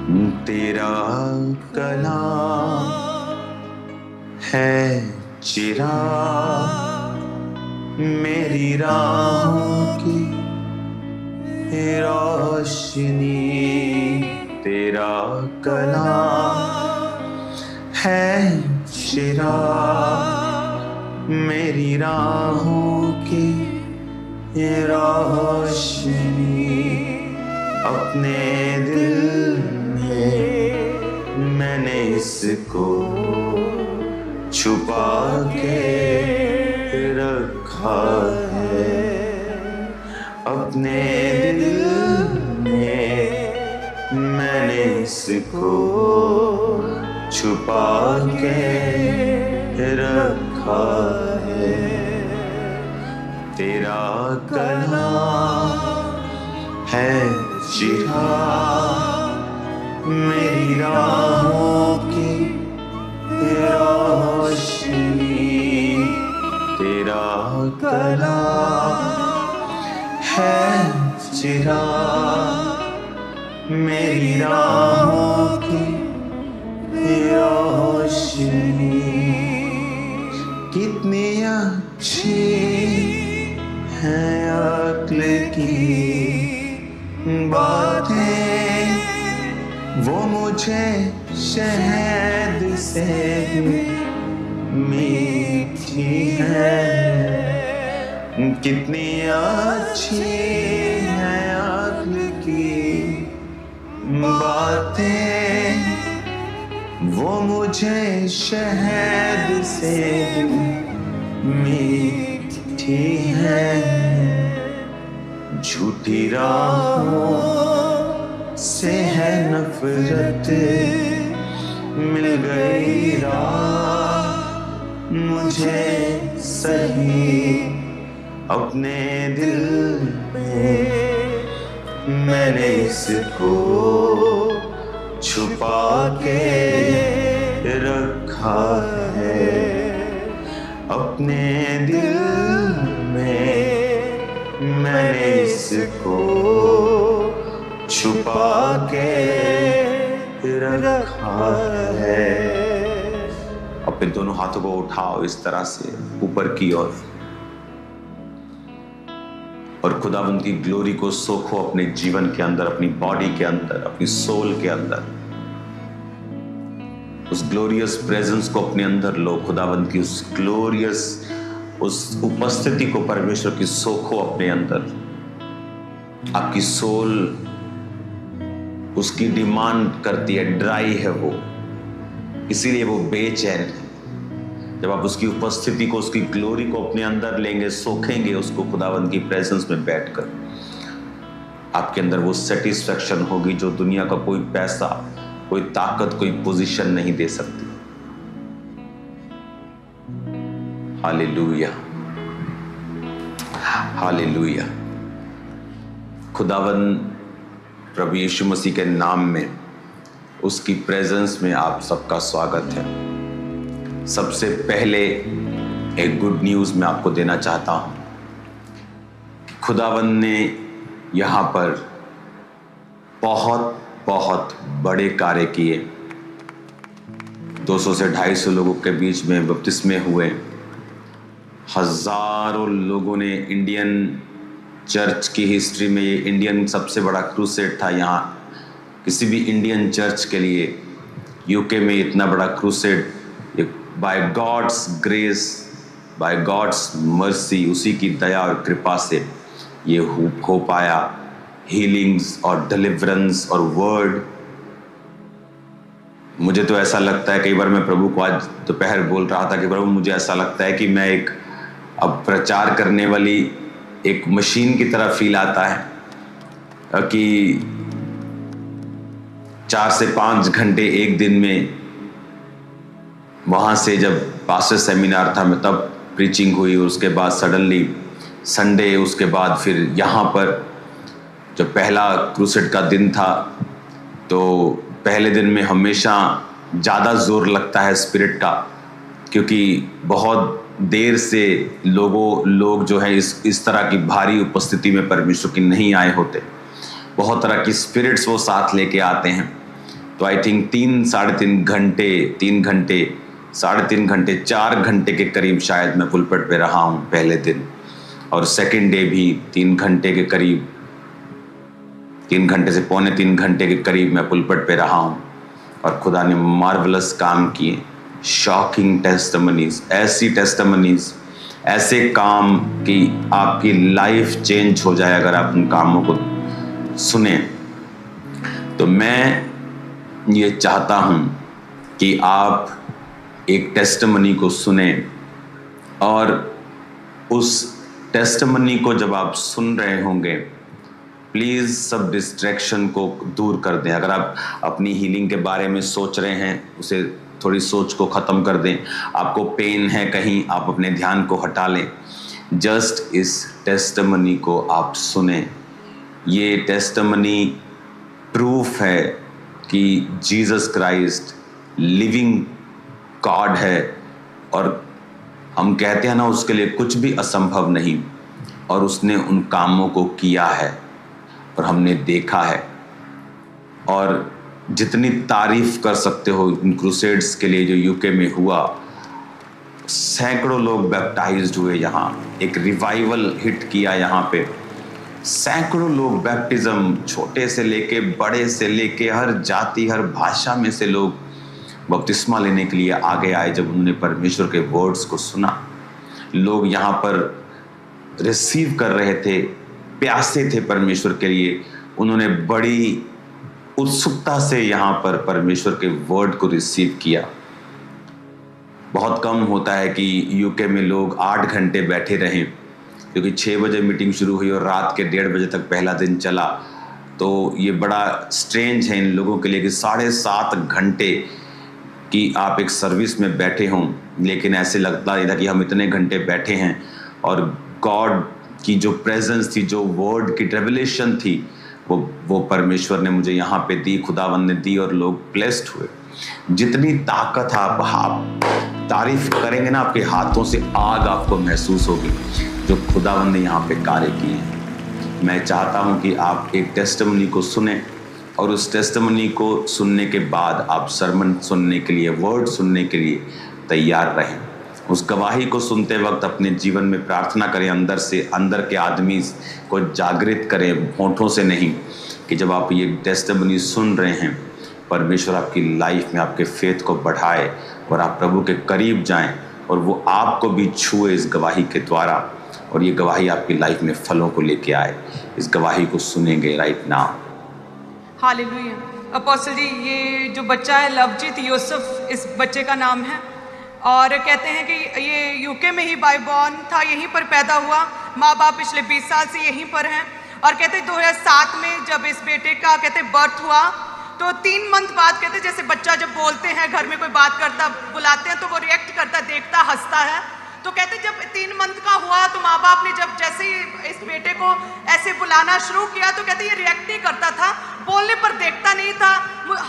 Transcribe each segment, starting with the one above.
तेरा कलाम है चिराग मेरी राहों की रोशनी। तेरा कलाम है चिराग मेरी राहों की रोशनी। अपने दिल में मैंने इसको छुपा के रखा है। अपने दिल में मैंने इसको छुपा के रखा है। तेरा कलाम है चिराग मेरी राहों की रोशनी। तेरा कलाम है चिराग मेरी राहों की रोशनी। कितनी अच्छी है अक्ल की बातें, वो मुझे शहद से मीठी है। कितनी अच्छी है अक्ल की बातें, वो मुझे शहद से मीठी है। झूठी राहों से है नफरत, मिल गई राह मुझे सही। अपने दिल में मैंने इसको छुपा के रखा है। अपने दिल में मैंने इसको छुपा के रखा है। अपने दोनों हाथों को उठाओ इस तरह से ऊपर की ओर और खुदावंद की ग्लोरी को सोखो अपने जीवन के अंदर, अपनी बॉडी के अंदर, अपनी सोल के अंदर। उस ग्लोरियस प्रेजेंस को अपने अंदर लो। खुदावंद की उस ग्लोरियस उस उपस्थिति को परमेश्वर की सोखो अपने अंदर। आपकी सोल उसकी डिमांड करती है, ड्राई है वो, इसीलिए वो बेचैन है। जब आप उसकी उपस्थिति को, उसकी ग्लोरी को अपने अंदर लेंगे, सोखेंगे उसको खुदावंद की प्रेजेंस में बैठकर, आपके अंदर वो सेटिस्फैक्शन होगी जो दुनिया का कोई पैसा, कोई ताकत, कोई पोजीशन नहीं दे सकती। Hallelujah, hallelujah. खुदावंद प्रभु यीशु मसीह के नाम में, उसकी प्रेजेंस में आप सबका स्वागत है। सबसे पहले एक गुड न्यूज़ मैं आपको देना चाहता हूं। खुदावंद ने यहाँ पर बहुत बहुत बड़े कार्य किए। 200 से 250 लोगों के बीच में बपतिस्मे हुए। हजारों लोगों ने, इंडियन चर्च की हिस्ट्री में ये इंडियन सबसे बड़ा क्रूसेड था। यहाँ किसी भी इंडियन चर्च के लिए यूके में इतना बड़ा crusade by God's grace, by God's mercy, उसी की दया और कृपा से ये हो पाया। हीलिंग्स और डिलीवरेंस और वर्ड। मुझे तो ऐसा लगता है, कई बार मैं प्रभु को आज दोपहर बोल रहा था कि प्रभु मुझे ऐसा लगता है कि मैं एक अब प्रचार करने वाली एक मशीन की तरह फील आता है कि 4 से 5 घंटे एक दिन में, वहाँ से जब पास्टर सेमिनार था मैं तब प्रीचिंग हुई, उसके बाद सडनली संडे, उसके बाद फिर यहाँ पर जब पहला क्रूसेड का दिन था तो पहले दिन में हमेशा ज़्यादा जोर लगता है स्पिरिट का, क्योंकि बहुत देर से लोग जो है इस तरह की भारी उपस्थिति में परमेश्वर की नहीं आए होते। बहुत तरह की स्पिरिट्स वो साथ लेके आते हैं। तो आई थिंक 3 साढ़े तीन घंटे 4 घंटे के करीब शायद मैं पुलपिट पे रहा हूँ पहले दिन, और सेकेंड डे भी 3 घंटे के करीब, 3 घंटे से पौने 3 घंटे के करीब मैं पुलपिट पे रहा हूँ। और खुदा ने मार्वलस काम किए, शॉकिंग टेस्टिमनीज, ऐसी टेस्टिमनीज, ऐसे काम कि आपकी लाइफ चेंज हो जाए अगर आप उन कामों को सुने। तो मैं ये चाहता हूँ कि आप एक टेस्टिमनी को सुने, और उस टेस्टिमनी को जब आप सुन रहे होंगे, प्लीज़ सब डिस्ट्रैक्शन को दूर कर दें। अगर आप अपनी हीलिंग के बारे में सोच रहे हैं, उसे थोड़ी सोच को ख़त्म कर दें। आपको पेन है कहीं, आप अपने ध्यान को हटा लें। जस्ट इस टेस्टिमनी को आप सुने। ये टेस्टिमनी प्रूफ है कि जीसस क्राइस्ट लिविंग गॉड है, और हम कहते हैं ना, उसके लिए कुछ भी असंभव नहीं, और उसने उन कामों को किया है और हमने देखा है। और जितनी तारीफ कर सकते हो इन क्रूसेड्स के लिए जो यूके में हुआ, सैकड़ों लोग बैप्टाइज्ड हुए, यहाँ एक रिवाइवल हिट किया, यहाँ पे सैकड़ों लोग बैप्टिज्म, छोटे से लेके बड़े से लेके हर जाति हर भाषा में से लोग बपतिस्मा लेने के लिए आगे आए जब उन्होंने परमेश्वर के वर्ड्स को सुना। लोग यहाँ पर रिसीव कर रहे थे, प्यासे थे परमेश्वर के लिए, उन्होंने बड़ी उत्सुकता से यहाँ पर परमेश्वर के वर्ड को रिसीव किया। बहुत कम होता है कि यूके में लोग 8 घंटे बैठे रहें, क्योंकि 6 बजे मीटिंग शुरू हुई और रात के 1:30 बजे तक पहला दिन चला। तो ये बड़ा स्ट्रेंज है इन लोगों के लिए कि 7.5 घंटे कि आप एक सर्विस में बैठे हों, लेकिन ऐसे लगता नहीं था कि हम इतने घंटे बैठे हैं। और गॉड की जो प्रेजेंस थी, जो वर्ड की रेवलेशन थी, वो परमेश्वर ने मुझे यहाँ पे दी, खुदावंद ने दी, और लोग ब्लेस्ड हुए। जितनी ताकत आप तारीफ करेंगे ना, आपके हाथों से आग आपको महसूस होगी जो खुदावंद ने यहाँ पे कार्य किए हैं। मैं चाहता हूँ कि आप एक टेस्टिमनी को सुने, और उस टेस्टिमनी को सुनने के बाद आप सरमन सुनने के लिए, वर्ड सुनने के लिए तैयार रहें। उस गवाही को सुनते वक्त अपने जीवन में प्रार्थना करें, अंदर से, अंदर के आदमी को जागृत करें, होंठों से नहीं, कि जब आप ये टेस्टिमनी सुन रहे हैं, परमेश्वर आपकी लाइफ में आपके फेथ को बढ़ाए और आप प्रभु के करीब जाएं, और वो आपको भी छुए इस गवाही के द्वारा, और ये गवाही आपकी लाइफ में फलों को लेके आए। इस गवाही को सुनेंगे राइट नाउ। हालेलुया। अपोस्टल जी, ये जो बच्चा है लवजीत यूसुफ, इस बच्चे का नाम है, और कहते हैं कि ये यूके में ही बाय बॉर्न था, यहीं पर पैदा हुआ, माँ बाप पिछले 20 साल से यहीं पर हैं। और कहते 2007 में जब इस बेटे का कहते बर्थ हुआ, तो 3 मंथ बाद कहते जैसे बच्चा जब बोलते हैं, घर में कोई बात करता, बुलाते हैं तो वो रिएक्ट करता, देखता, हंसता है। तो कहते जब 3 मंथ का हुआ तो माँ बाप ने जब जैसे ही इस बेटे को ऐसे बुलाना शुरू किया, तो कहते ये रिएक्ट नहीं करता था, बोलने पर देखता नहीं था,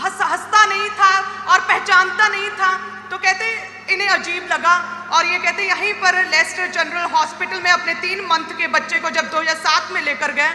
हंसता नहीं था और पहचानता नहीं था। तो कहते इन्हें अजीब लगा, और ये कहते यहीं पर लेस्टर जनरल हॉस्पिटल में अपने 3 मंथ के बच्चे को जब 2007 में लेकर गए,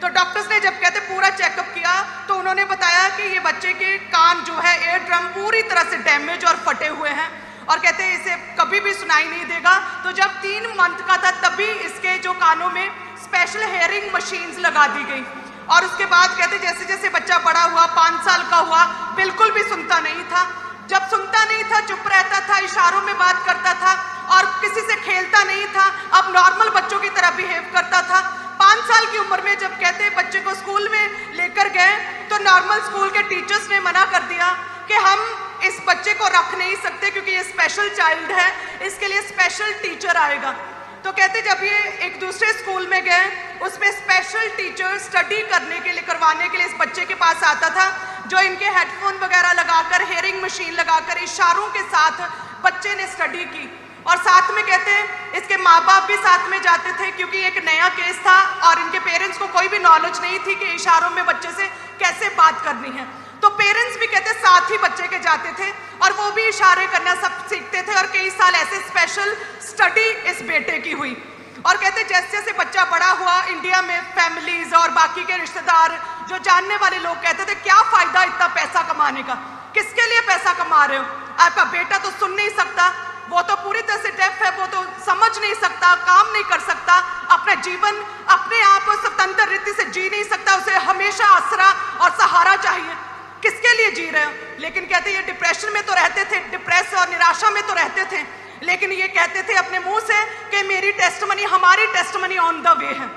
तो डॉक्टर्स ने जब कहते पूरा चेकअप किया, तो उन्होंने बताया कि ये बच्चे के कान जो है, एयर ड्रम पूरी तरह से डैमेज और फटे हुए हैं, और कहते हैं इसे कभी भी सुनाई नहीं देगा। तो जब 3 मंथ का था तभी इसके जो कानों में स्पेशल हेयरिंग मशीन्स लगा दी गई, और उसके बाद कहते जैसे जैसे बच्चा बड़ा हुआ, 5 साल का हुआ, बिल्कुल भी सुनता नहीं था। जब सुनता नहीं था, चुप रहता था, इशारों में बात करता था और किसी से खेलता नहीं था, अब नॉर्मल बच्चों की तरह बिहेव करता था। 5 साल की उम्र में जब कहते बच्चे को स्कूल में लेकर गए, तो नॉर्मल स्कूल के टीचर्स ने मना कर दिया कि हम इस बच्चे को रख नहीं सकते क्योंकि ये स्पेशल चाइल्ड है, इसके लिए स्पेशल टीचर आएगा। तो कहते जब ये एक दूसरे स्कूल में गए, उसमें स्पेशल टीचर स्टडी करने के लिए, करवाने के लिए इस बच्चे के पास आता था, जो इनके हेडफोन वगैरह लगाकर, हेयरिंग मशीन लगाकर इशारों के साथ बच्चे ने स्टडी की। और साथ में कहते हैं इसके माँ बाप भी साथ में जाते थे, क्योंकि एक नया केस था और इनके पेरेंट्स को कोई भी नॉलेज नहीं थी कि इशारों में बच्चे से कैसे बात करनी है। तो पेरेंट्स भी कहते साथ ही बच्चे के जाते थे और वो भी इशारे करना सब सीखते थे, और कई साल ऐसे स्पेशल स्टडी इस बेटे की हुई। और कहते जैसे जैसे बच्चा बड़ा हुआ, इंडिया में फैमिलीज और बाकी के रिश्तेदार जो जानने वाले लोग कहते थे क्या फायदा इतना पैसा कमाने का। किसके लिए पैसा कमा रहे हो? आपका बेटा तो सुन नहीं सकता, वो तो पूरी तरह से डेफ है, वो तो समझ नहीं सकता, काम नहीं कर सकता, अपना जीवन अपने आप स्वतंत्र रीति से जी नहीं सकता, उसे हमेशा आसरा और सहारा चाहिए। किसके लिए जी रहे हो? लेकिन कहते ये डिप्रेशन में तो रहते थे, डिप्रेस और निराशा में तो रहते थे, लेकिन ये कहते थे अपने मुंह से कि मेरी टेस्टमनी, हमारी टेस्टमनी ऑन द वे है,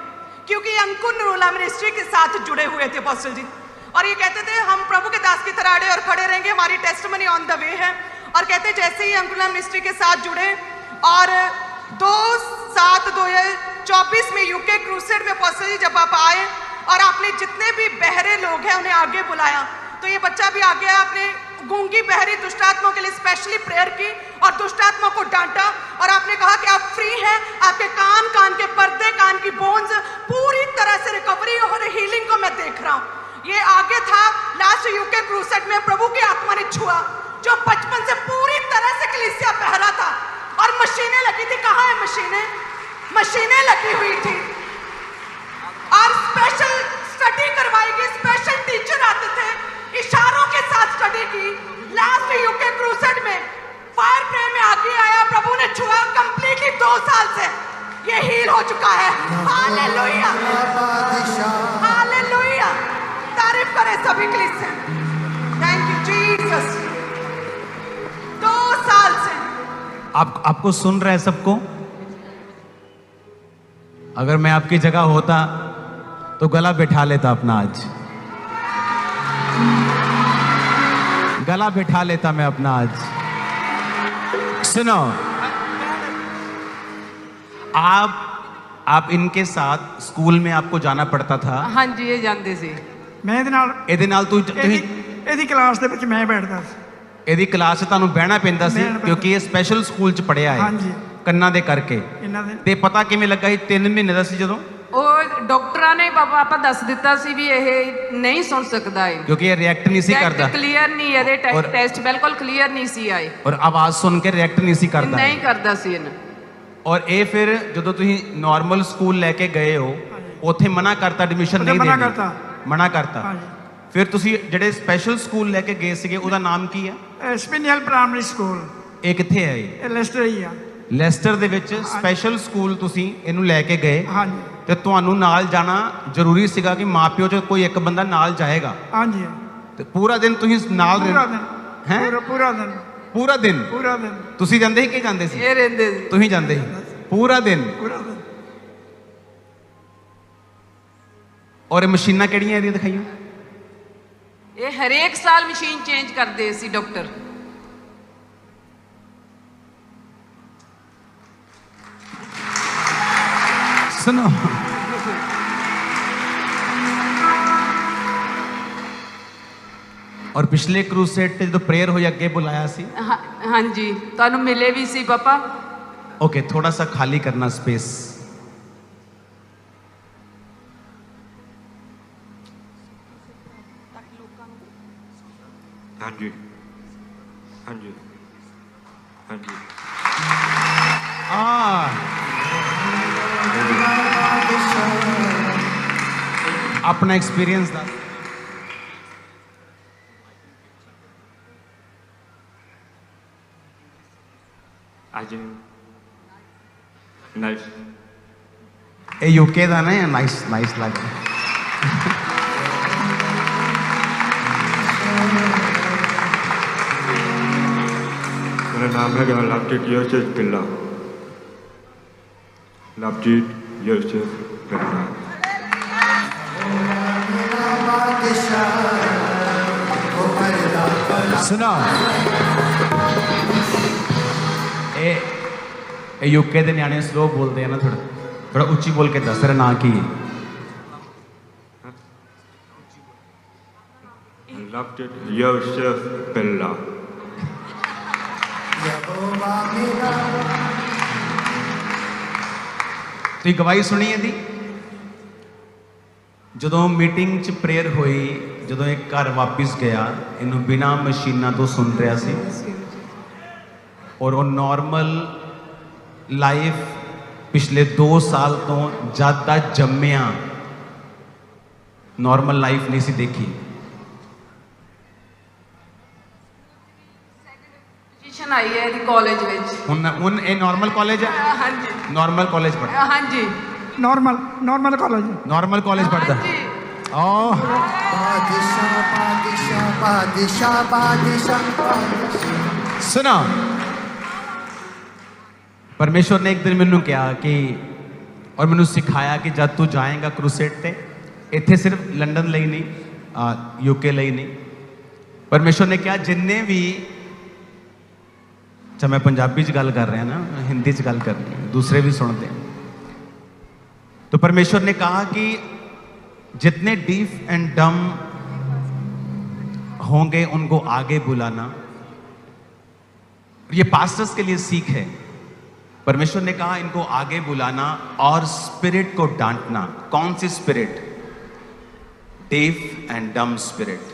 क्योंकि अंकुर नूरुल्लाह मिनिस्ट्री के साथ जुड़े हुए थे अपोस्टल जी। और ये कहते थे हम प्रभु के दास की तरह अड़े और खड़े रहेंगे, हमारी टेस्टमनी ऑन द वे है। और कहते जैसे ही अंकुर नूरुल्लाह मिनिस्ट्री के साथ जुड़े और 2/7/2024 में यूके क्रूसेड में अपोस्टल जी जब आप आए और आपने जितने भी बहरे लोग हैं उन्हें आगे बुलाया, तो ये बच्चा भी आगे आया, आपने गूंगी बहरी दुष्टात्मा के लिए स्पेशली प्रेयर की और दुष्टात्मा को डांटा और आपने कहा कि आप फ्री हैं, आपके कान के पर्दे, कान की बोन्स पूरी तरह से रिकवरी और हीलिंग को मैं देख रहा हूँ। ये आगे था लास्ट यूके क्रूसेड में प्रभु की आत्मा ने छुआ, जो बचपन से पूरी तरह से कलीसिया बहरा था और मशीनें लगी थी। कहाँ है मशीनें? मशीनें लगी हुई थी और स्पेशल स्टडी करवाई गई, स्पेशल टीचर आते थे, इशारों के साथ स्टडी की। लास्ट यूके क्रूसेड में फायर प्रे में आगे आया, प्रभु ने छुआ, कंप्लीटली 2 साल से ये हील हो चुका है। हालेलुया, हालेलुया, तारीफ करें सभी कलीसिया। Thank you Jesus. 2 साल से आपको सुन रहा है सबको? अगर मैं आपकी जगह होता तो गला बिठा लेता अपना, आज गला बिठा लेता मैं अपना आज। सुनो, आप इनके साथ स्कूल में आपको जाना पड़ता था? हाँ जी, ये जानते सी। मैं ਇਹਦੇ ਨਾਲ ਇਹਦੀ ਕਲਾਸ ਦੇ ਵਿੱਚ ਮੈਂ ਬੈਠਦਾ ਸੀ। ਇਹਦੀ ਕਲਾਸ 'ਚ ਤੁਹਾਨੂੰ ਬਹਿਣਾ ਪੈਂਦਾ ਸੀ ਕਿਉਂਕਿ ਇਹ ਸਪੈਸ਼ਲ ਸਕੂਲ 'ਚ ਪੜਿਆ ਹੈ। ਹਾਂਜੀ, ਕੰਨਾਂ ਦੇ ਕਰਕੇ। ਇਹਨਾਂ ਦੇ ਤੇ ਪਤਾ ਕਿਵੇਂ ਲੱਗਾ ਸੀ? 3 ਮਹੀਨੇ ਦਾ ਸੀ ਜਦੋਂ ਉਹ ਡਾਕਟਰਾਂ ਨੇ ਪਾਪਾ ਦੱਸ ਦਿੱਤਾ ਸੀ ਵੀ ਇਹ ਨਹੀਂ ਸੁਣ ਸਕਦਾ ਹੈ, ਕਿਉਂਕਿ ਇਹ ਰਿਐਕਟ ਨਹੀਂ ਸੀ ਕਰਦਾ। ਕਲੀਅਰ ਨਹੀਂ, ਇਹਦੇ ਟੈਸਟ ਬਿਲਕੁਲ ਕਲੀਅਰ ਨਹੀਂ ਸੀ ਆਏ ਔਰ ਆਵਾਜ਼ ਸੁਣ ਕੇ ਰਿਐਕਟ ਨਹੀਂ ਸੀ ਕਰਦਾ। ਨਹੀਂ ਕਰਦਾ ਸੀ ਇਹਨਾਂ। ਔਰ ਇਹ ਫਿਰ ਜਦੋਂ ਤੁਸੀਂ ਨਾਰਮਲ ਸਕੂਲ ਲੈ ਕੇ ਗਏ ਹੋ, ਉੱਥੇ ਮਨਾ ਕਰਤਾ ਐਡਮਿਸ਼ਨ ਨਹੀਂ ਦੇਣੀ? ਮਨਾ ਕਰਤਾ। ਫਿਰ ਤੁਸੀਂ ਜਿਹੜੇ ਸਪੈਸ਼ਲ ਸਕੂਲ ਲੈ ਕੇ ਗਏ ਸੀਗੇ ਉਹਦਾ ਨਾਮ ਕੀ ਹੈ? ਸਪਿਨਲ ਪ੍ਰਾਇਮਰੀ ਸਕੂਲ। ਇਹ ਕਿੱਥੇ ਹੈ? ਇਹ ਲੈਸਟਰ ਹੀ ਆ। ਲੈਸਟਰ ਦੇ ਵਿੱਚ ਸਪੈਸ਼ਲ ਸਕੂਲ ਤੁਸੀਂ ਇਹਨੂੰ ਲੈ ਕੇ ਗਏ। ਹਾਂਜੀ। ਤੇ ਤੁਹਾਨੂੰ ਨਾਲ ਜਾਣਾ ਜ਼ਰੂਰੀ ਸੀਗਾ ਕਿ ਮਾਪਿਓ ਚ ਕੋਈ ਇੱਕ ਬੰਦਾ ਨਾਲ ਜਾਏਗਾ? ਹਾਂਜੀ। ਤੇ ਪੂਰਾ ਦਿਨ ਤੁਸੀਂ ਨਾਲ ਰਹਿੰਦੇ? ਹੈ ਪੂਰਾ ਦਿਨ। ਪੂਰਾ ਦਿਨ? ਪੂਰਾ ਦਿਨ। ਤੁਸੀਂ ਜਾਂਦੇ ਸੀ ਕਿ ਜਾਂਦੇ ਸੀ? ਇਹ ਰਹਿੰਦੇ ਸੀ। ਤੁਸੀਂ ਜਾਂਦੇ ਸੀ ਪੂਰਾ ਦਿਨ? ਪੂਰਾ ਦਿਨ। ਔਰ ਇਹ ਮਸ਼ੀਨਾਂ ਕਿਹੜੀਆਂ ਇਹਦੀਆਂ ਦਿਖਾਈਆਂ? ਇਹ ਹਰੇਕ ਸਾਲ ਮਸ਼ੀਨ ਚੇਂਜ ਕਰਦੇ ਸੀ ਡਾਕਟਰ। सुनो, और पिछले क्रूसेड ਤੇ ਜਦੋਂ ਪ੍ਰੇਅਰ ਹੋਈ ਅੱਗੇ ਬੁਲਾਇਆ ਸੀ? ਹਾਂਜੀ, ਤੁਹਾਨੂੰ ਮਿਲੇ ਵੀ ਸੀ ਪਾਪਾ। ओके, थोड़ा सा खाली करना स्पेस। हाँ जी, हाँ जी, हाँ जी। अपना एक्सपीरियंस दा। आज नाइस। ये यूके ਦਾ ਨਾ ਨਾਈਸ ਨਾਈਸ ਲੱਗ ਰਿਹਾ। मेरा नाम है लवजीत योसेफ पिल्ला। लवजीत योसेफ पिल्ला। सुनो, ये यूके ਦੇ ਨਿਆਣੇ ਸਲੋ ਬੋਲਦੇ ਆ ਨਾ, ਥੋੜਾ ਉੱਚੀ ਬੋਲ ਕੇ ਦੱਸ। ਤੇਰਾ ਨਾਂ ਕੀ ਹੈ? लवजीत योसेफ पिल्ला। ਤੁਸੀਂ ਗਵਾਹੀ ਸੁਣੀ ਇਹਦੀ? ਜਦੋਂ ਮੀਟਿੰਗ 'ਚ ਪ੍ਰੇਅਰ ਹੋਈ, ਜਦੋਂ ਇਹ ਘਰ ਵਾਪਿਸ ਗਿਆ, ਇਹਨੂੰ ਬਿਨਾਂ ਮਸ਼ੀਨਾਂ ਤੋਂ ਸੁਣ ਰਿਹਾ ਸੀ ਔਰ ਉਹ ਨਾਰਮਲ ਲਾਈਫ ਪਿਛਲੇ 2 ਸਾਲ ਤੋਂ ਜਦ ਦਾ ਜੰਮਿਆ ਨਾਰਮਲ ਲਾਈਫ ਨਹੀਂ ਸੀ ਦੇਖੀ। ਐਡਮਿਸ਼ਨ ਆਈ ਹੈ ਇਹਦੀ ਕਾਲਜ ਵਿੱਚ। ਹੁਣ ਇਹ ਨਾਰਮਲ ਕਾਲਜ ਹੈ? ਹਾਂਜੀ ਨਾਰਮਲ ਕਾਲਜ ਪੜ੍ਹਦਾ? ਹਾਂਜੀ ਨੋਰਮਲ ਕਾਲਜ। ਨਾਰਮਲ ਕਾਲਜ ਪੜ੍ਹਦਾ? ਹਾਂਜੀ। ਓਹ बादशाह बादशाह बादशाह बादशाह बादशाह। सुनो, परमेश्वर ने एक दिन मैनू कहा कि और मैनू सिखाया कि जब तू जाएगा क्रूसेड ते, इत्थे सिर्फ लंडन ਲਈ नहीं यूके ਲਈ नहीं, परमेश्वर ने कहा जिन्ने भी, अच्छा मैं पंजाबी च गल कर रहा ना, हिंदी च गल करनी, दूसरे भी सुनते हैं। तो परमेश्वर ने कहा कि जितने डीफ एंड डम होंगे उनको आगे बुलाना। ये पास्टर्स के लिए सीख है। परमेश्वर ने कहा इनको आगे बुलाना और स्पिरिट को डांटना। कौन सी स्पिरिट? डीफ एंड डम स्पिरिट।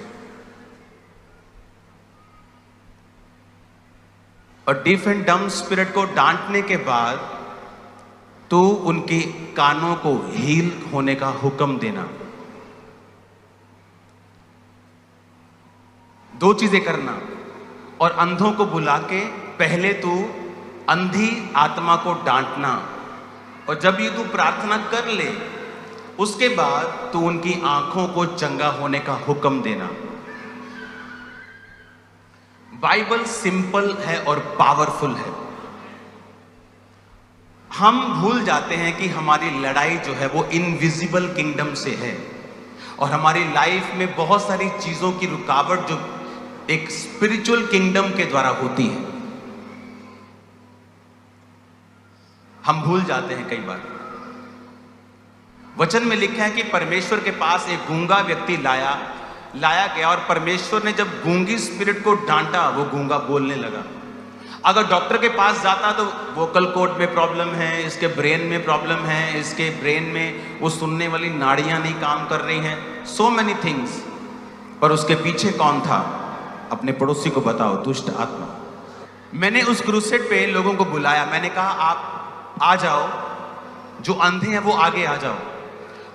और डीफ एंड डम स्पिरिट को डांटने के बाद तो उनके कानों को हील होने का हुक्म देना। दो चीजें करना। और अंधों को बुला के पहले तू अंधी आत्मा को डांटना, और जब ये तू प्रार्थना कर ले उसके बाद तू उनकी आंखों को चंगा होने का हुक्म देना। बाइबल सिंपल है और पावरफुल है। हम भूल जाते हैं कि हमारी लड़ाई जो है वो इनविजिबल किंगडम से है, और हमारी लाइफ में बहुत सारी चीजों की रुकावट जो एक स्पिरिचुअल किंगडम के द्वारा होती है, हम भूल जाते हैं कई बार। वचन में लिखा है कि परमेश्वर के पास एक गूंगा व्यक्ति लाया गया, और परमेश्वर ने जब गूंगी स्पिरिट को डांटा वो गूंगा बोलने लगा। अगर डॉक्टर के पास जाता तो वोकल कॉर्ड में प्रॉब्लम है, इसके ब्रेन में प्रॉब्लम है, इसके ब्रेन में वो सुनने वाली नाड़ियां नहीं काम कर रही हैं, सो मेनी थिंग्स। पर उसके पीछे कौन था? अपने पड़ोसी को बताओ, दुष्ट आत्मा। मैंने उस क्रूसेड पे लोगों को बुलाया, मैंने कहा आप आ जाओ, जो अंधे हैं वो आगे आ जाओ।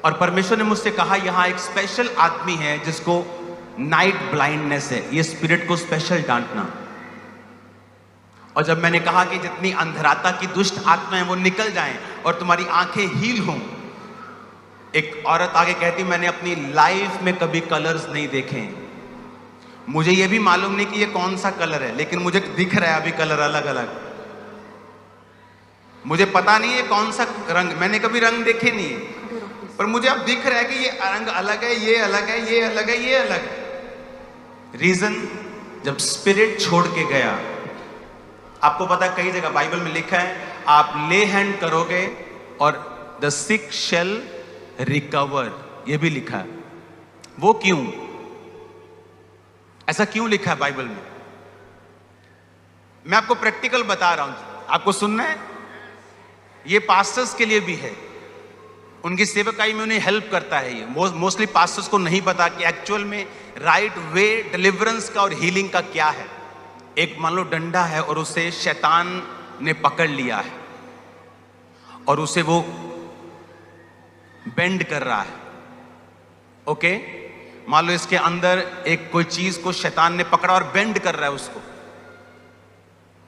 और परमेश्वर ने मुझसे कहा यहाँ एक स्पेशल आदमी है जिसको नाइट ब्लाइंडनेस है, ये स्पिरिट को स्पेशल डांटना। और जब मैंने कहा कि जितनी अंधराता की दुष्ट आत्मा है वो निकल जाएं और तुम्हारी आंखें हील हों, एक औरत आगे कहती मैंने अपनी लाइफ में कभी कलर्स नहीं देखे, मुझे ये भी मालूम नहीं कि ये कौन सा कलर है, लेकिन मुझे दिख रहा है अभी कलर अलग अलग। मुझे पता नहीं है कौन सा रंग, मैंने कभी रंग देखे नहीं है, पर मुझे अब दिख रहा है कि ये रंग अलग है, ये अलग है, ये अलग है, ये अलग है। रीजन, जब स्पिरिट छोड़ के गया। आपको पता है कई जगह बाइबल में लिखा है आप ले हैंड करोगे और द सिक शेल रिकवर, ये भी लिखा है। वो क्यों? ऐसा क्यों लिखा है बाइबल में? मैं आपको प्रैक्टिकल बता रहा हूं, आपको सुनना है। ये पास्टर्स के लिए भी है, उनकी सेवकाई में उन्हें हेल्प करता है। ये मोस्टली पास्टर्स को नहीं पता कि एक्चुअल में राइट वे डिलीवरेंस का और हीलिंग का क्या है। एक मान लो डंडा है और उसे शैतान ने पकड़ लिया है और उसे वो बेंड कर रहा है। ओके, मान लो इसके अंदर एक कोई चीज को शैतान ने पकड़ा और बेंड कर रहा है उसको।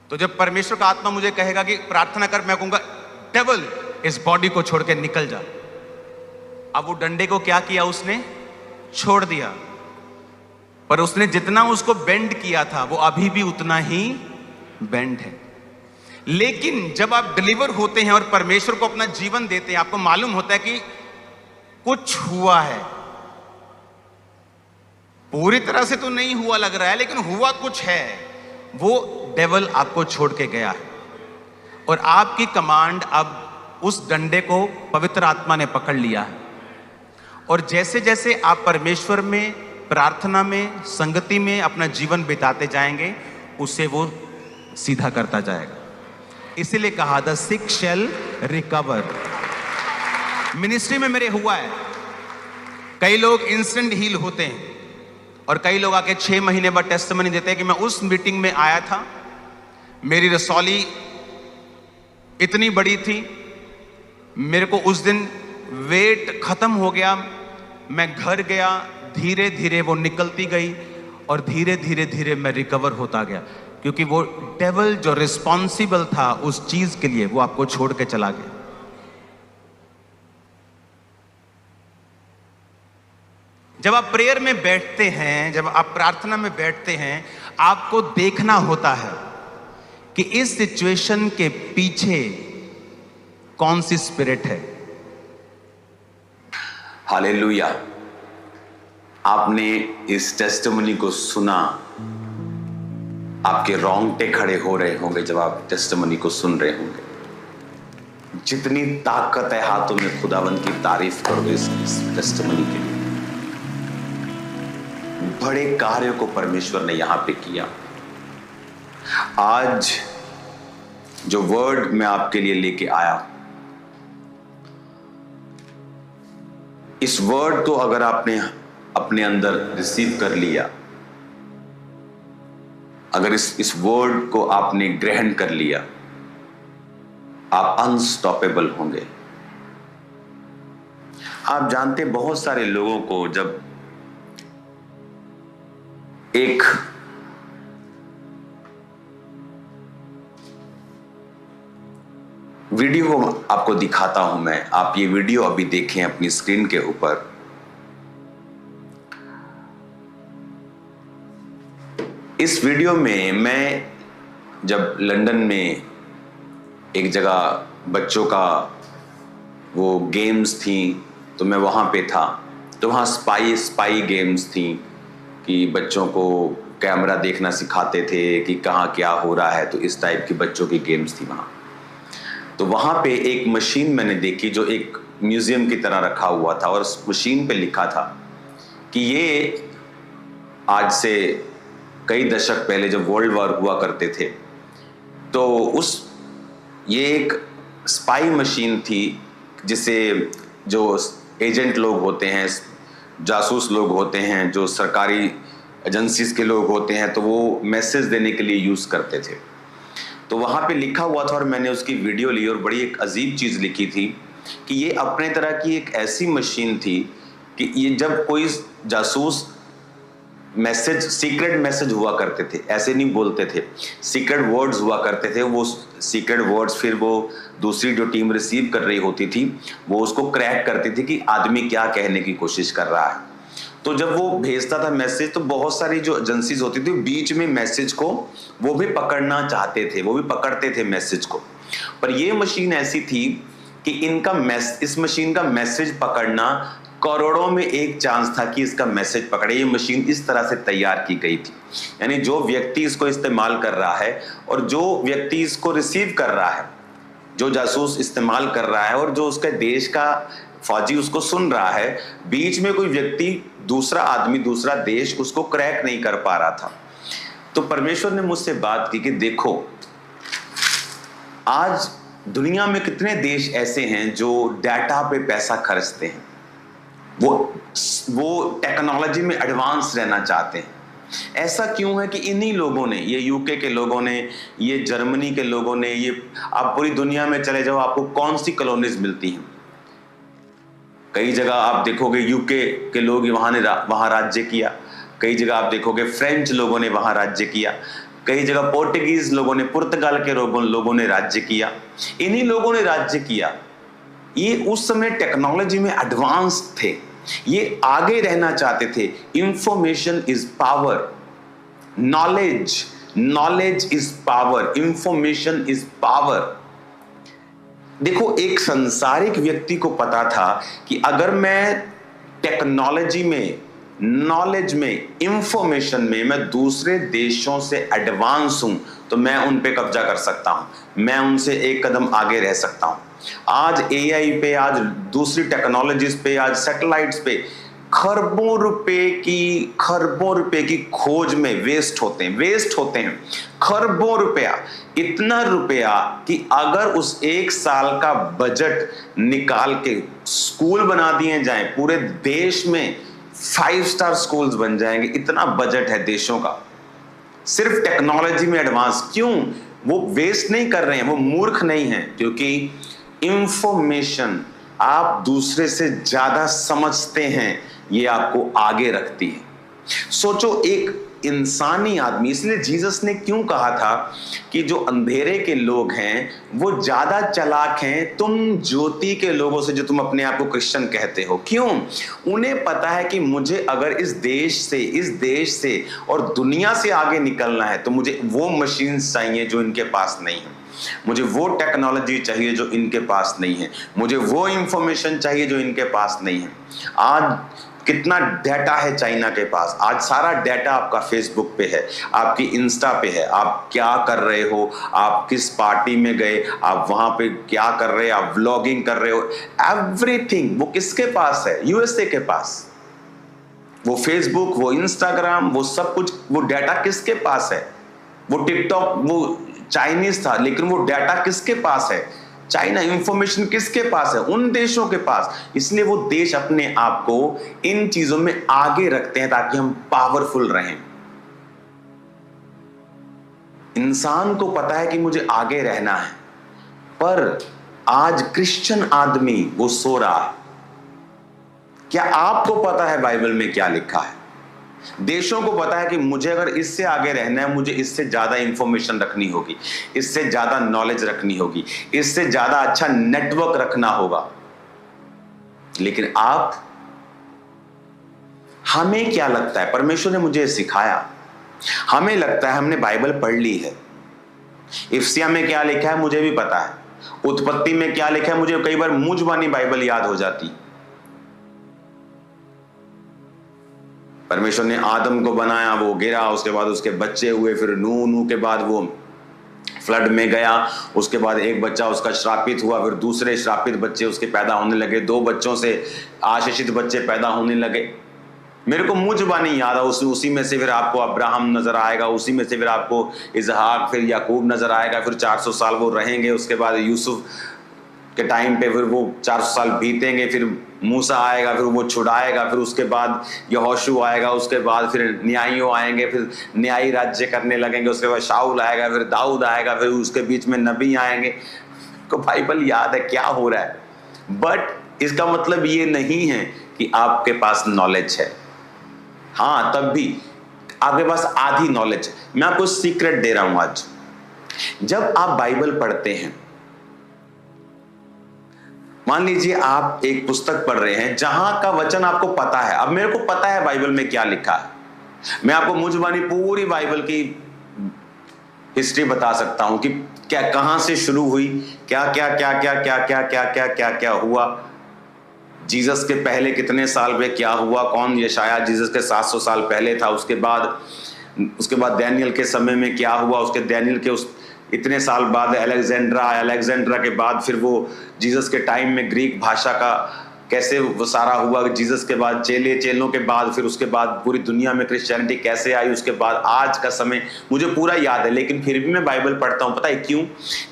तो जब परमेश्वर का आत्मा मुझे कहेगा कि प्रार्थना कर, मैं कहूंगा डेविल इस बॉडी को छोड़ के निकल जा। अब वो डंडे को क्या किया, उसने छोड़ दिया, पर उसने जितना उसको बेंड किया था वो अभी भी उतना ही बेंड है। लेकिन जब आप डिलीवर होते हैं और परमेश्वर को अपना जीवन देते हैं, आपको मालूम होता है कि कुछ हुआ है। पूरी तरह से तो नहीं हुआ लग रहा है, लेकिन हुआ कुछ है। वो डेविल आपको छोड़ के गया है और आपकी कमांड अब उस डंडे को पवित्र आत्मा ने पकड़ लिया है। और जैसे जैसे आप परमेश्वर में, प्रार्थना में, संगति में अपना जीवन बिताते जाएंगे, उसे वो सीधा करता जाएगा। इसीलिए कहा the sick shall recover. Ministry में मेरे हुआ है, कई लोग इंस्टेंट हील होते हैं और कई लोग आके 6 महीने बाद टेस्टिमनी देते हैं कि मैं उस मीटिंग में आया था, मेरी रसौली इतनी बड़ी थी, मेरे को उस दिन वेट खत्म हो गया, मैं घर गया, धीरे धीरे वो निकलती गई और धीरे धीरे धीरे मैं रिकवर होता गया, क्योंकि वो डेविल जो रिस्पॉन्सिबल था उस चीज के लिए वो आपको छोड़ के चला गया। जब आप प्रेयर में बैठते हैं, जब आप प्रार्थना में बैठते हैं, आपको देखना होता है कि इस सिचुएशन के पीछे कौन सी स्पिरिट है। हालेलुया। आपने इस टेस्टिमनी को सुना, आपके रोंगटे खड़े हो रहे होंगे जब आप टेस्टिमनी को सुन रहे होंगे। जितनी ताकत है हाथों में, खुदावंद की तारीफ करो इस टेस्टिमनी के लिए। बड़े कार्यों को परमेश्वर ने यहां पे किया। आज जो वर्ड मैं आपके लिए लेके आया, इस वर्ड को अगर आपने अपने अंदर रिसीव कर लिया, अगर इस वर्ड को आपने ग्रहण कर लिया, आप अनस्टॉपेबल होंगे। आप जानते, बहुत सारे लोगों को जब एक वीडियो आपको दिखाता हूं मैं, आप ये वीडियो अभी देखें अपनी स्क्रीन के ऊपर। इस वीडियो में मैं जब लंदन में एक जगह बच्चों का वो गेम्स थी, तो मैं वहां पे था। तो वहां स्पाई गेम्स थी कि बच्चों को कैमरा देखना सिखाते थे कि कहाँ क्या हो रहा है। तो इस टाइप की बच्चों की गेम्स थी वहाँ। तो वहाँ पे एक मशीन मैंने देखी जो एक म्यूजियम की तरह रखा हुआ था, और उस मशीन पे लिखा था कि ये आज से कई दशक पहले जब वर्ल्ड वॉर हुआ करते थे, तो ये एक स्पाई मशीन थी जिसे जो एजेंट लोग होते हैं, जासूस लोग होते हैं, जो सरकारी एजेंसीज के लोग होते हैं, तो वो मैसेज देने के लिए यूज करते थे। तो वहां पे लिखा हुआ था और मैंने उसकी वीडियो ली, और बड़ी एक अजीब चीज लिखी थी कि ये अपने तरह की एक ऐसी मशीन थी कि ये जब कोई जासूस मैसेज, सीक्रेट मैसेज हुआ करते थे, ऐसे नहीं बोलते थे, सीक्रेट वर्ड्स हुआ करते थे, वो सीक्रेट वर्ड्स फिर वो दूसरी जो टीम रिसीव कर रही होती थी वो उसको क्रैक करती थी कि आदमी क्या कहने की कोशिश कर रहा है। तो जब वो भेजता था मैसेज, तो बहुत सारी जो एजेंसीज होती थी बीच में मैसेज को वो भी पकड़ना चाहते थे, वो भी पकड़ते थे मैसेज को। पर ये मशीन ऐसी थी कि इस मशीन का मैसेज पकड़ना करोड़ों में एक चांस था कि इसका मैसेज पकड़े। ये मशीन इस तरह से तैयार की गई थी, यानी जो व्यक्ति इसको इस्तेमाल कर रहा है और जो व्यक्ति इसको रिसीव कर रहा है, जो जासूस इस्तेमाल कर रहा है और जो उसके देश का फौजी उसको सुन रहा है, बीच में कोई व्यक्ति, दूसरा आदमी, दूसरा देश उसको क्रैक नहीं कर पा रहा था। तो परमेश्वर ने मुझसे बात की कि देखो, आज दुनिया में कितने देश ऐसे हैं जो डाटा पे पैसा खर्चते हैं, वो टेक्नोलॉजी में एडवांस रहना चाहते हैं। ऐसा क्यों है कि इन्हीं लोगों ने, ये यूके के लोगों ने, ये जर्मनी के लोगों ने, ये आप पूरी दुनिया में चले जाओ, आपको कौन सी कॉलोनीज मिलती हैं। कई जगह आप देखोगे यूके के लोग वहां राज्य किया, कई जगह आप देखोगे फ्रेंच लोगों ने वहां राज्य किया, कई जगह पोर्टुगीज लोगों ने, पुर्तगाल के लोगों ने राज्य किया। इन्हीं लोगों ने राज्य किया। ये उस समय टेक्नोलॉजी में एडवांस थे, ये आगे रहना चाहते थे। Information is power, knowledge is power, information is power. देखो, एक संसारिक व्यक्ति को पता था कि अगर मैं टेक्नोलॉजी में, नॉलेज में, इंफॉर्मेशन में मैं दूसरे देशों से एडवांस हूं तो मैं उन पे कब्जा कर सकता हूं, मैं उनसे एक कदम आगे रह सकता हूं। आज एआई पे, आज दूसरी टेक्नोलॉजीज पे, आज सैटेलाइट्स पे खरबों रुपए की खोज में वेस्ट होते हैं खरबों रुपया। इतना रुपया कि अगर उस एक साल का बजट निकाल के स्कूल बना दिए जाएं, पूरे देश में 5 स्टार स्कूल्स बन जाएंगे, इतना बजट है देशों का, सिर्फ टेक्नोलॉजी में एडवांस। क्यों? वो वेस्ट नहीं कर रहे हैं, वो मूर्ख नहीं है, क्योंकि इंफॉर्मेशन आप दूसरे से ज्यादा समझते हैं, ये आपको आगे रखती है। सोचो, इंसानी आदमी, इसलिए जीसस ने क्यों कहा था कि जो अंधेरे के लोग हैं वो ज्यादा चालाक हैं तुम ज्योति के लोगों से, जो तुम अपने आप को क्रिश्चियन कहते हो। क्यों? उन्हें पता है कि मुझे अगर इस देश से और दुनिया से आगे निकलना है तो मुझे वो मशीन्स चाहिए जो इनके पास नहीं है, मुझे वो टेक्नोलॉजी चाहिए जो इनके पास नहीं है, मुझे वो इंफॉर्मेशन चाहिए जो इनके पास नहीं है। आज कितना डाटा है चाइना के पास, आज सारा डाटा आपका फेसबुक पे है, आपकी इंस्टा पे है, आप क्या कर रहे हो, आप किस पार्टी में गए, आप वहां पे क्या कर रहे हो, आप व्लॉगिंग कर रहे हो, एवरीथिंग वो किसके पास है? यूएसए के पास। वो फेसबुक, वो इंस्टाग्राम, वो सब कुछ, वो डाटा किसके पास है? वो टिकटॉक वो चाइनीज था, लेकिन वो डाटा किसके पास है? चाइना। इंफॉर्मेशन किसके पास है? उन देशों के पास। इसलिए वो देश अपने आप को इन चीजों में आगे रखते हैं ताकि हम पावरफुल रहें। इंसान को पता है कि मुझे आगे रहना है, पर आज क्रिश्चियन आदमी वो सो रहा है। क्या आपको पता है बाइबल में क्या लिखा है? देशों को पता है कि मुझे अगर इससे आगे रहना है, मुझे इससे ज्यादा इंफॉर्मेशन रखनी होगी, इससे ज्यादा नॉलेज रखनी होगी, इससे ज्यादा अच्छा नेटवर्क रखना होगा। लेकिन आप, हमें क्या लगता है? परमेश्वर ने मुझे सिखाया, हमें लगता है हमने बाइबल पढ़ ली है। इफ्सिया में क्या लिखा है मुझे भी पता है, उत्पत्ति में क्या लिखा है मुझे कई बार मुंह जुबानी बाइबल याद हो जाती। परमेश्वर ने आदम को बनाया, वो गिरा, उसके बाद उसके बच्चे हुए, फिर नूह के बाद वो फ्लड में गया, उसके बाद एक बच्चा उसका श्रापित हुआ, फिर दूसरे श्रापित बच्चे उसके पैदा होने लगे, 2 बच्चों से आशीषित बच्चे पैदा होने लगे। मेरे को मुंह जुबानी याद है, उसी में से फिर आपको अब्राहम नजर आएगा, उसी में से फिर आपको इजहाक, फिर याकूब नजर आएगा, फिर 400 साल वो रहेंगे, उसके बाद यूसुफ के टाइम पे फिर वो 400 साल बीतेंगे, फिर मूसा आएगा, फिर वो छुड़ाएगा, फिर उसके बाद यहोशू आएगा, उसके बाद फिर न्यायियों आएंगे, फिर न्यायी राज्य करने लगेंगे, उसके बाद शाऊल आएगा, फिर दाऊद आएगा, फिर उसके बीच में नबी आएंगे। को बाइबल याद है क्या हो रहा है, बट इसका मतलब ये नहीं है कि आपके पास नॉलेज है। हाँ, तब भी आपके पास आधी नॉलेज है। मैं आपको सीक्रेट दे रहा हूं आज। जब आप बाइबल पढ़ते हैं, मान लीजिए आप एक पुस्तक पढ़ रहे हैं जहां का वचन आपको पता है। अब मेरे को पता है बाइबल में क्या लिखा है, मैं आपको मुंह जुबानी पूरी बाइबल की हिस्ट्री बता सकता हूं कि क्या, कहां से शुरू हुई, क्या क्या क्या क्या क्या क्या क्या क्या क्या क्या हुआ, जीसस के पहले कितने साल पे क्या हुआ, कौन यशाया जीसस के 700 साल पहले था, उसके बाद डैनियल के समय में क्या हुआ, उसके डैनियल के उस इतने साल बाद अलेक्जेंड्रा के बाद फिर वो जीसस के टाइम में ग्रीक भाषा का कैसे वो सारा हुआ, जीसस के बाद चेलों के बाद फिर उसके बाद पूरी दुनिया में क्रिश्चियनिटी कैसे आई, उसके बाद आज का समय मुझे पूरा याद है। लेकिन फिर भी मैं बाइबल पढ़ता हूं। पता है क्यों?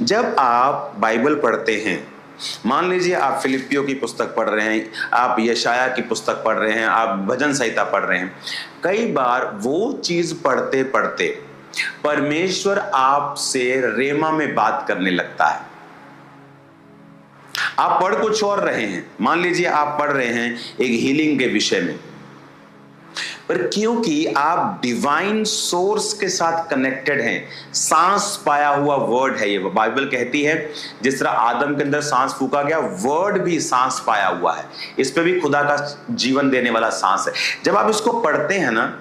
जब आप बाइबल पढ़ते हैं, मान लीजिए आप फिलिपियों की पुस्तक पढ़ रहे हैं, आप यशाया की पुस्तक पढ़ रहे हैं, आप भजन संहिता पढ़ रहे हैं, कई बार वो चीज पढ़ते पढ़ते परमेश्वर आपसे रेमा में बात करने लगता है। आप पढ़ कुछ और रहे हैं, मान लीजिए आप पढ़ रहे हैं एक हीलिंग के विषय में, पर क्योंकि आप डिवाइन सोर्स के साथ कनेक्टेड हैं, सांस पाया हुआ वर्ड है ये। बाइबल कहती है जिस तरह आदम के अंदर सांस फूका गया, वर्ड भी सांस पाया हुआ है, इस पे भी खुदा का जीवन देने वाला सांस है। जब आप इसको पढ़ते हैं ना,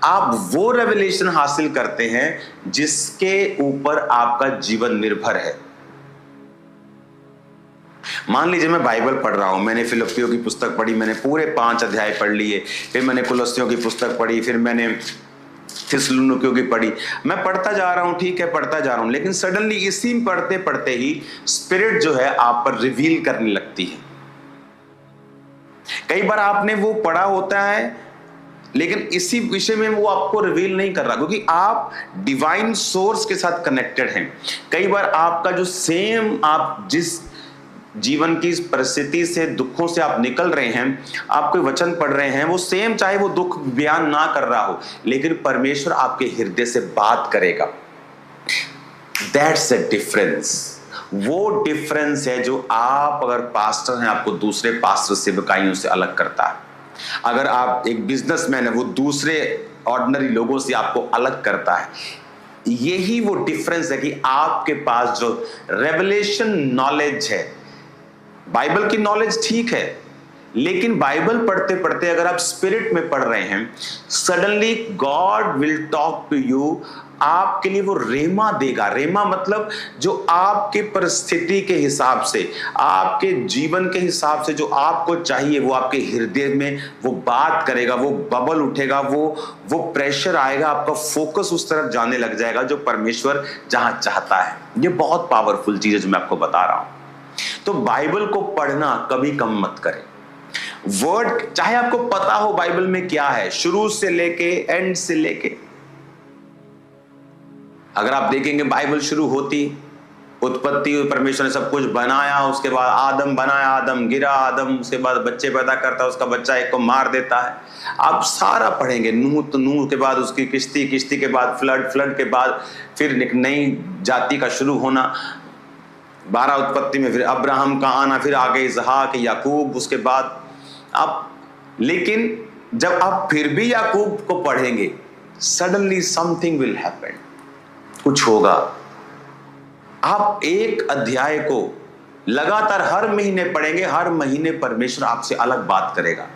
आप वो रेवलेशन हासिल करते हैं जिसके ऊपर आपका जीवन निर्भर है। मान लीजिए मैं बाइबल पढ़ रहा हूं, मैंने फिलिपियों की पुस्तक पढ़ी, मैंने पूरे 5 अध्याय पढ़ लिए, फिर मैंने कुलस्सियों की पुस्तक पढ़ी, फिर मैंने थिस्सलुनीकियों की पढ़ी, मैं पढ़ता जा रहा हूं, ठीक है, पढ़ता जा रहा हूं, लेकिन सडनली इसी पढ़ते पढ़ते ही स्पिरिट जो है आप पर रिवील करने लगती है। कई बार आपने वो पढ़ा होता है लेकिन इसी विषय में वो आपको रिवील नहीं कर रहा, क्योंकि आप डिवाइन सोर्स के साथ कनेक्टेड हैं। कई बार आपका जो सेम, आप जिस जीवन की परिस्थिति से, दुखों से आप निकल रहे हैं, आप कोई वचन पढ़ रहे हैं, वो सेम, चाहे वो दुख बयान ना कर रहा हो, लेकिन परमेश्वर आपके हृदय से बात करेगा। That's a difference. वो डिफरेंस है जो आप अगर पास्टर हैं, आपको दूसरे पास्टर सेवकाइयों से अलग करता है। अगर आप एक बिजनेसमैन है, वो दूसरे ऑर्डिनरी लोगों से आपको अलग करता है। यही वो डिफरेंस है कि आपके पास जो रेवलेशन नॉलेज है, बाइबल की नॉलेज ठीक है, लेकिन बाइबल पढ़ते पढ़ते अगर आप स्पिरिट में पढ़ रहे हैं, suddenly God will talk to you, आपके लिए वो रेमा देगा। रेमा मतलब जो आपके परिस्थिति के हिसाब से, आपके जीवन के हिसाब से जो आपको चाहिए, वो आपके हृदय में वो बात करेगा, वो बबल उठेगा, वो प्रेशर आएगा, आपका फोकस उस तरफ जाने लग जाएगा जो परमेश्वर जहां चाहता है। ये बहुत पावरफुल चीज है जो मैं आपको बता रहा हूं। तो बाइबल को पढ़ना कभी कम मत करें। वर्ड चाहे आपको पता हो बाइबल में क्या है, शुरू से लेके एंड से लेके, अगर आप देखेंगे बाइबल शुरू होती, उत्पत्ति, परमेश्वर ने सब कुछ बनाया, उसके बाद आदम बनाया, आदम गिरा, आदम उसके बाद बच्चे पैदा करता है, उसका बच्चा एक को मार देता है। आप सारा पढ़ेंगे, नूह, तो नूह के बाद उसकी किश्ती, किश्ती के बाद फ्लड, फ्लड के बाद फिर एक नई जाति का शुरू होना, 12 उत्पत्ति में फिर अब्राहम का आना, फिर आगे इसहाक, याकूब, उसके बाद आप, लेकिन जब आप फिर भी याकूब को पढ़ेंगे, सडनली समथिंग विल हैपन, कुछ होगा। आप एक अध्याय को लगातार हर महीने पढ़ेंगे, हर महीने परमेश्वर आपसे अलग बात करेगा।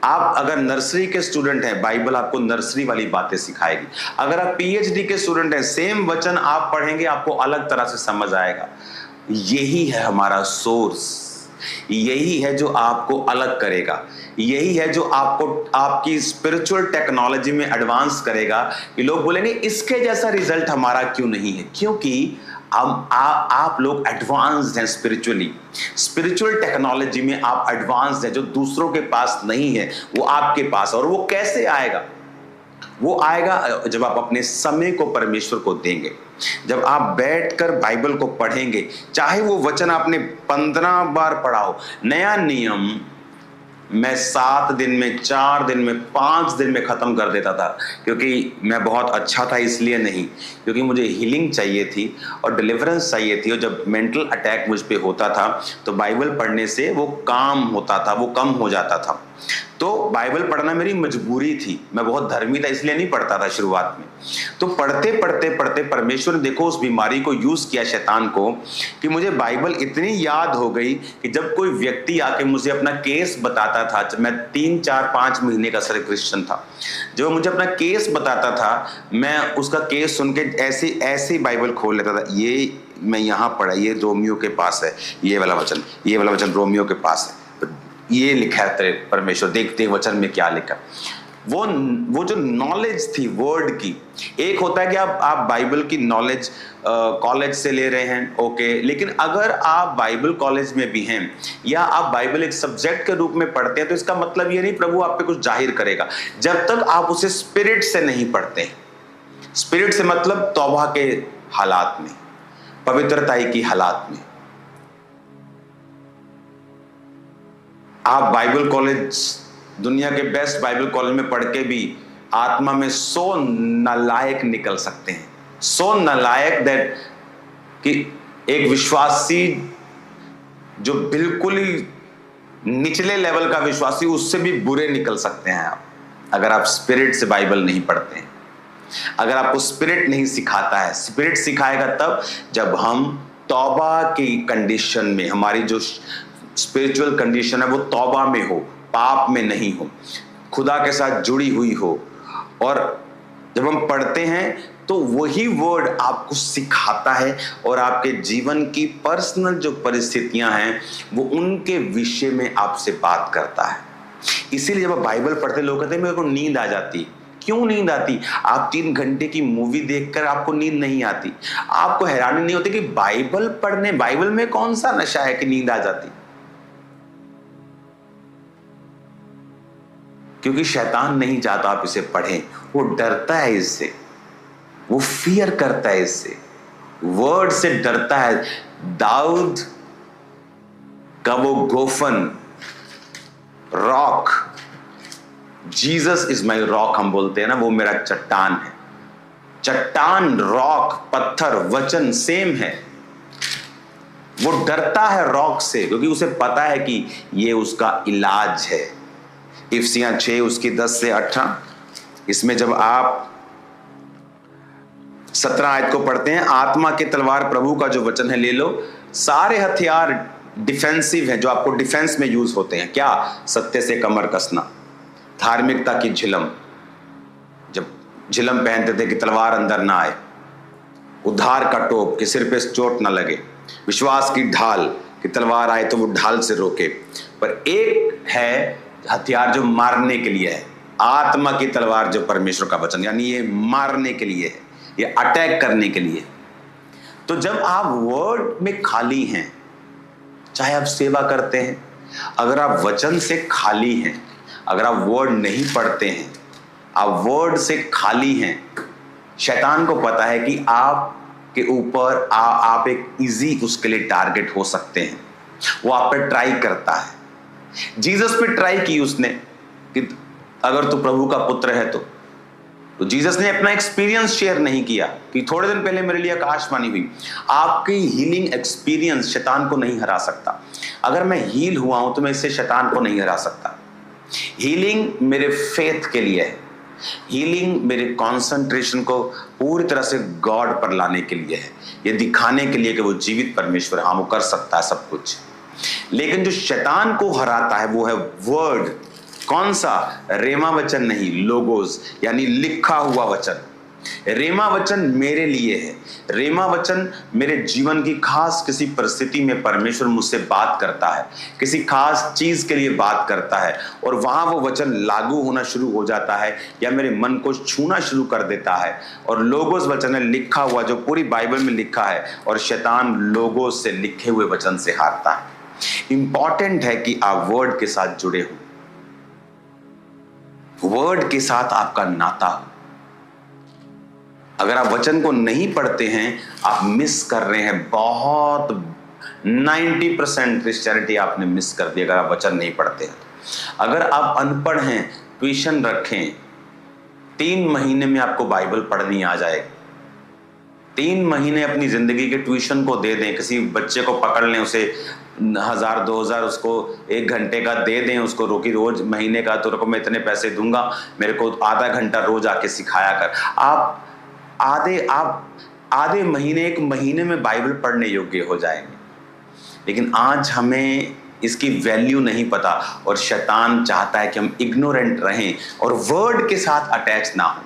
आप अगर नर्सरी के स्टूडेंट हैं, बाइबल आपको नर्सरी वाली बातें सिखाएगी। अगर आप पीएचडी के स्टूडेंट हैं, सेम वचन आप पढ़ेंगे, आपको अलग तरह से समझ आएगा। यही है हमारा सोर्स, यही है जो आपको अलग करेगा, यही है जो आपको आपकी स्पिरिचुअल टेक्नोलॉजी में एडवांस करेगा कि लोग बोलेंगे इसके जैसा रिजल्ट हमारा क्यों नहीं है, क्योंकि आप लोग एडवांस्ड हैं स्पिरिचुअली। स्पिरिचुअल टेक्नोलॉजी में आप एडवांस्ड हैं, जो दूसरों के पास नहीं है वो आपके पास। और वो कैसे आएगा? वो आएगा जब आप अपने समय को परमेश्वर को देंगे, जब आप बैठकर बाइबल को पढ़ेंगे, चाहे वो वचन आपने 15 बार पढ़ा हो। नया नियम मैं 7 दिन में, 4 दिन में, 5 दिन में खत्म कर देता था, क्योंकि मैं बहुत अच्छा था इसलिए नहीं, क्योंकि मुझे हीलिंग चाहिए थी और डिलीवरेंस चाहिए थी। और जब मेंटल अटैक मुझ पे होता था तो बाइबल पढ़ने से वो काम होता था, वो कम हो जाता था। तो बाइबल पढ़ना मेरी मजबूरी थी, मैं बहुत धर्मी था इसलिए नहीं पढ़ता था शुरुआत में। तो पढ़ते पढ़ते पढ़ते परमेश्वर ने देखो उस बीमारी को यूज किया, शैतान को, कि मुझे बाइबल इतनी याद हो गई कि जब कोई व्यक्ति आके मुझे अपना केस बताता था, मैं 3, 4, 5 महीने का सर क्रिश्चियन था, जब मुझे अपना केस बताता था, मैं उसका केस सुन के ऐसे ऐसे बाइबल खोल लेता था। ये मैं यहाँ पढ़ा, ये रोमियो के पास है, ये वाला वचन रोमियो के पास है, ये लिखा है तेरे परमेश्वर, देखते वचन में क्या लिखा। वो जो नॉलेज थी वर्ड की, एक होता है कि आप बाइबल की नॉलेज कॉलेज से ले रहे हैं, ओके, लेकिन अगर आप बाइबल कॉलेज में भी हैं या आप बाइबल एक सब्जेक्ट के रूप में पढ़ते हैं, तो इसका मतलब ये नहीं प्रभु आप पे कुछ जाहिर करेगा, जब तक आप उसे स्पिरिट से नहीं पढ़ते हैं। स्पिरिट से मतलब तौबा के हालात में, पवित्रताई की हालात में। आप बाइबल कॉलेज, दुनिया के बेस्ट बाइबल कॉलेज में पढ़ के भी आत्मा में सो नालायक निकल सकते हैं, सो नालायक दैट कि एक विश्वासी जो बिल्कुल ही निचले लेवल का विश्वासी, उससे भी बुरे निकल सकते हैं आप, अगर आप स्पिरिट से बाइबल नहीं पढ़ते हैं, अगर आपको स्पिरिट नहीं सिखाता है। स्पिरिट सिखाएगा तब जब हम तौबा की कंडीशन में, हमारी जो स्पिरिचुअल कंडीशन है वो तौबा में हो, पाप में नहीं हो, खुदा के साथ जुड़ी हुई हो। और जब हम पढ़ते हैं तो वही वर्ड आपको सिखाता है और आपके जीवन की पर्सनल जो परिस्थितियां हैं वो उनके विषय में आपसे बात करता है। इसीलिए जब आप बाइबल पढ़ते, लोग कहते हैं मेरे को नींद आ जाती। क्यों नींद आती? आप 3 घंटे की मूवी देखकर आपको नींद नहीं आती। आपको हैरानी नहीं होती कि बाइबल पढ़ने, बाइबल में कौन सा नशा है कि नींद आ जाती? क्योंकि शैतान नहीं चाहता आप इसे पढ़ें, वो डरता है इससे, वो फियर करता है इससे, वर्ड से डरता है। दाऊद का वो गोफन, rock, Jesus is my rock हम बोलते हैं ना, वो मेरा चट्टान है। चट्टान, रॉक, पत्थर, वचन सेम है। वो डरता है रॉक से क्योंकि उसे पता है कि ये उसका इलाज है। इफिसियां 6 उसकी 10 से 18, इसमें जब आप 17 आयत को पढ़ते हैं, आत्मा की तलवार प्रभु का जो वचन है ले लो। सारे हथियार डिफेंसिव हैं जो आपको डिफेंस में यूज होते हैं। क्या? सत्य से कमर कसना, धार्मिकता की झिलम, जब झिलम पहनते थे कि तलवार अंदर ना आए, उद्धार का टोप कि सिर पे चोट ना लगे, विश्वास की ढाल कि तलवार आए तो वो ढाल से रोके। पर एक है हथियार जो मारने के लिए है, आत्मा की तलवार जो परमेश्वर का वचन, यानी ये मारने के लिए है, ये अटैक करने के लिए। तो जब आप वर्ड में खाली हैं, चाहे आप सेवा करते हैं, अगर आप वचन से खाली हैं, अगर आप वर्ड नहीं पढ़ते हैं, आप वर्ड से खाली हैं, शैतान को पता है कि आपके ऊपर आप एक इजी उसके लिए टारगेट हो सकते हैं। वो आप पे ट्राई करता है। जीसस पे ट्राई की उसने कि अगर तू प्रभु का पुत्र है तो जीसस ने अपना एक्सपीरियंस शेयर नहीं किया कि थोड़े दिन पहले मेरे लिए आकाशवाणी हुई। आपकी हीलिंग एक्सपीरियंस शैतान को नहीं हरा सकता। अगर मैं हील हुआ हूं तो मैं इससे शैतान को नहीं हरा सकता। हीलिंग मेरे फेथ के लिए है, हीलिंग मेरे कंसंट्रेशन को पूरी तरह से गॉड पर लाने के लिए है, ये दिखाने के लिए कि वो जीवित परमेश्वर, हाँ वो कर सकता है सब कुछ। लेकिन जो शैतान को हराता है वो है वर्ड। कौन सा? रेमा वचन नहीं, लोगोस, यानी लिखा हुआ वचन। रेमा वचन मेरे लिए है। रेमा वचन मेरे जीवन की खास किसी परिस्थिति में परमेश्वर मुझसे बात करता है, किसी खास चीज के लिए बात करता है, और वहां वो वचन लागू होना शुरू हो जाता है या मेरे मन को छूना शुरू कर देता है। और लोगोस वचन है, लिखा हुआ, जो पूरी बाइबल में लिखा है, और शैतान लोगोस से, लिखे हुए वचन से हारता है। इंपॉर्टेंट है कि आप वर्ड के साथ जुड़े हो, वर्ड के साथ आपका नाता हो। अगर आप वचन को नहीं पढ़ते हैं, आप मिस कर रहे हैं बहुत। 90% क्रिश्चियनिटी आपने मिस कर दी अगर आप वचन नहीं पढ़ते हैं। अगर आप अनपढ़ हैं, ट्यूशन रखें, 3 महीने में आपको बाइबल पढ़नी आ जाएगी। 3 महीने अपनी जिंदगी के ट्यूशन को दे दें, किसी बच्चे को पकड़ लें, उसे 1000 2000 उसको 1 घंटे का दे दें उसको, रोकी रोज महीने का, तो मैं इतने पैसे दूंगा, मेरे को आधा घंटा रोज आके सिखाया कर। आप आधे महीने, 1 महीने में बाइबल पढ़ने योग्य हो जाएंगे। लेकिन आज हमें इसकी वैल्यू नहीं पता, और शैतान चाहता है कि हम इग्नोरेंट रहें और वर्ड के साथ अटैच ना हो।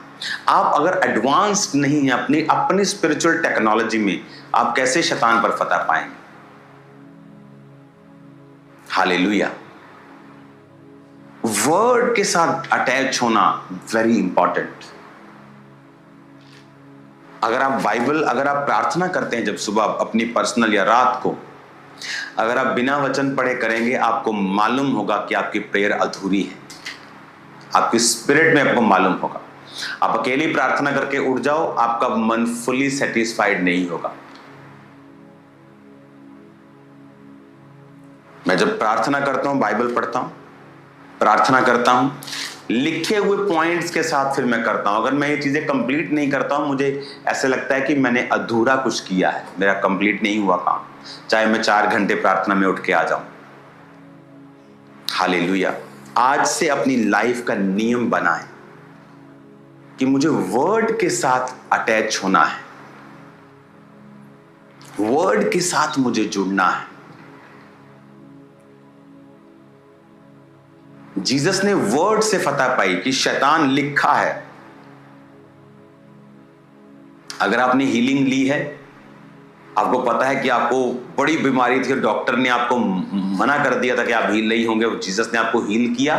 आप अगर एडवांस्ड नहीं हैं अपनी स्पिरिचुअल टेक्नोलॉजी में, आप कैसे शैतान पर फतह पाएंगे? हालेलुया। वर्ड के साथ अटैच होना वेरी इंपॉर्टेंट। अगर आप प्रार्थना करते हैं जब सुबह अपनी पर्सनल या रात को, अगर आप बिना वचन पढ़े करेंगे, आपको मालूम होगा कि आपकी प्रेयर अधूरी है। आपकी स्पिरिट में आपको मालूम होगा। आप अकेली प्रार्थना करके उठ जाओ, आपका मन फुली सेटिस्फाइड नहीं होगा। मैं जब प्रार्थना करता हूं, बाइबल पढ़ता हूं, प्रार्थना करता हूं, लिखे हुए पॉइंट्स के साथ फिर मैं करता हूं। अगर मैं ये चीजें कंप्लीट नहीं करता हूं, मुझे ऐसे लगता है कि मैंने अधूरा कुछ किया है, मेरा कंप्लीट नहीं हुआ काम, चाहे मैं 4 घंटे प्रार्थना में उठ के आ जाऊं। हालेलुया। आज से अपनी लाइफ का नियम बनाएं कि मुझे वर्ड के साथ अटैच होना है, वर्ड के साथ मुझे जुड़ना है। जीसस ने वर्ड से फतह पाई कि शैतान लिखा है। अगर आपने हीलिंग ली है, आपको पता है कि आपको बड़ी बीमारी थी और डॉक्टर ने आपको मना कर दिया था कि आप हील नहीं होंगे, जीसस ने आपको हील किया,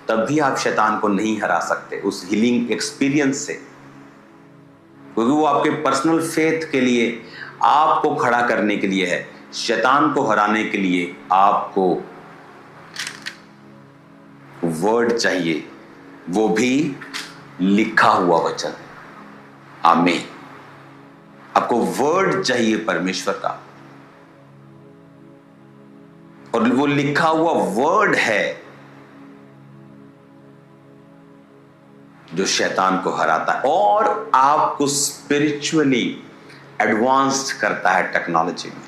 तब भी आप शैतान को नहीं हरा सकते उस हीलिंग एक्सपीरियंस से, क्योंकि वो आपके पर्सनल फेथ के लिए, आपको खड़ा करने के लिए है। शैतान को हराने के लिए आपको वर्ड चाहिए, वो भी लिखा हुआ वचन। आमीन। आपको वर्ड चाहिए परमेश्वर का, और वो लिखा हुआ वर्ड है जो शैतान को हराता है और आपको स्पिरिचुअली एडवांस्ड करता है टेक्नोलॉजी में।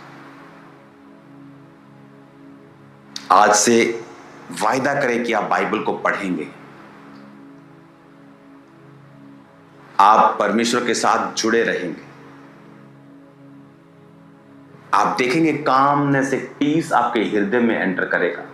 आज से वायदा करें कि आप बाइबल को पढ़ेंगे, आप परमेश्वर के साथ जुड़े रहेंगे। आप देखेंगे कामनेस, एक पीस आपके हृदय में एंटर करेगा।